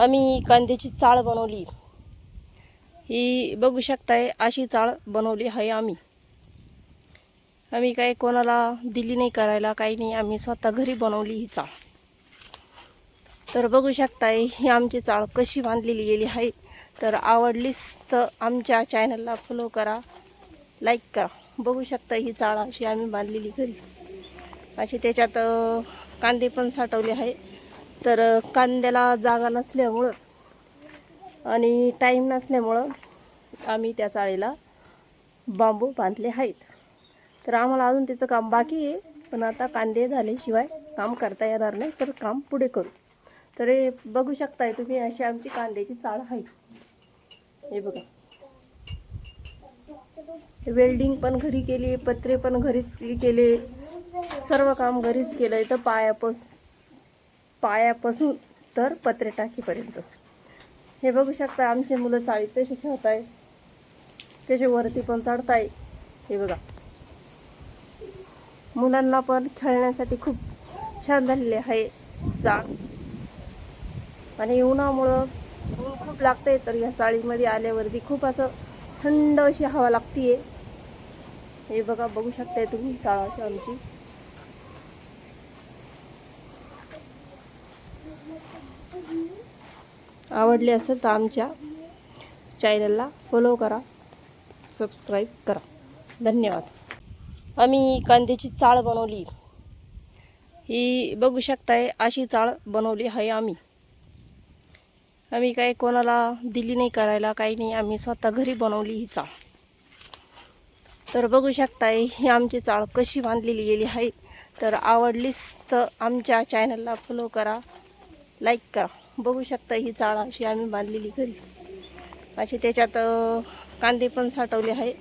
आम्ही कांद्याची चाळ बनवली। ही बघू शकताय, अशी चाळ बनवली आहे आम्ही काही कोणाला दिली नाही करायला, काही नाही, आम्ही स्वतः घरी बनवली ही चाळ। तर बघू शकताय ही आमची चाळ कशी बांधलेली गेली आहे। तर आवडलीच तर आमच्या चॅनलला फॉलो करा, लाईक करा। बघू शकता ही चाळ अशी आम्ही बांधलेली घरी। अशी त्याच्यात कांदे पण साठवले आहे। तर कांद्याला जागा नसल्यामुळं आणि टाईम नसल्यामुळं आम्ही त्या चाळीला बांबू बांधले आहेत। तर आम्हाला अजून त्याचं काम बाकी आहे, पण आता कांदे झाल्याशिवाय काम करता येणार नाही, तर काम पुढे करू। तर हे बघू शकताय तुम्ही, अशी आमची कांद्याची चाळ आहे। हे बघा, वेल्डिंग पण घरी केली, पत्रे पण घरीच केले, सर्व काम घरीच केलंय। तर पायापासून तर पत्रे टाकीपर्यंत हे बघू शकता। आमचे मुलं चाळीत तसे खेळताय, त्याच्यावरती पण चढताय। हे बघा, मुलांना पण खेळण्यासाठी खूप छान झालेले आहे चाळ। आणि उन्हामुळं ऊन खूप लागतंय, तर या चाळीमध्ये आल्यावरती खूप असं थंड अशी हवा लागतीये। हे बघा, बघू शकताय तुम्ही चाळ अशी आमची। आवडली असेल तर आमच्या चॅनलला फॉलो करा, सबस्क्राईब करा। धन्यवाद। आम्ही कांद्याची चाळ बनवली। ही बघू शकताय, अशी चाळ बनवली आहे आम्ही काही कोणाला दिली नाही करायला, काही नाही, आम्ही स्वतः घरी बनवली ही चाळ। तर बघू शकताय ही आमची चाळ कशी बांधलेली गेली आहे। तर आवडलीच तर आमच्या चॅनलला फॉलो करा, लाईक करा। बघू शकता ही चाळ अशी आम्ही बांधलेली घरी। अशी त्याच्यात कांदे पण साठवले आहे।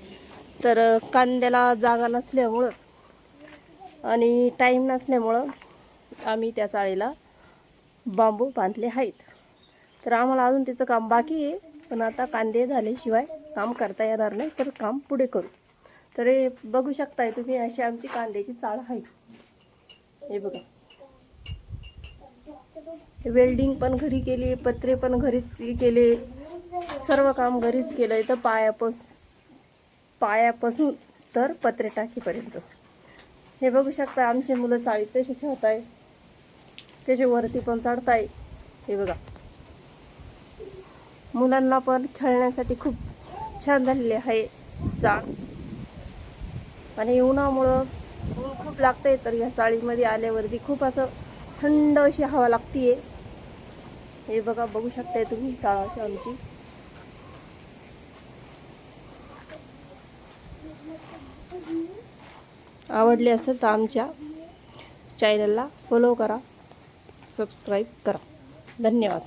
तर कांद्याला जागा नसल्यामुळं आणि टाईम नसल्यामुळं आम्ही त्या चाळीला बांबू बांधले आहेत। तर आम्हाला अजून त्याचं काम बाकी आहे, पण आता कांदे झाल्याशिवाय काम करता येणार नाही, तर काम पुढे करू। तर हे बघू शकताय तुम्ही, अशी आमची कांद्याची चाळ आहे। हे बघा, वेल्डिंग पण घरी केली, पत्रे पण घरीच केले, सर्व काम घरीच केलंय। तर पायापासून तर पत्रे टाकीपर्यंत हे बघू शकता। आमचे मुलं चाळीत तसे खेळताय, त्याच्यावरती पण चढताय। हे बघा, मुलांना पण खेळण्यासाठी खूप छान झालेले आहे चाळ। आणि उन्हामुळं ऊन खूप लागतंय, तर या चाळीमध्ये आल्यावरती खूप असं थंड अशी हवा लागतीये। हे बघा, बघू शकताय तुम्ही चाळ अशी आमची। आवडली असेल तर आमच्या चॅनलला फॉलो करा, सबस्क्राईब करा। धन्यवाद।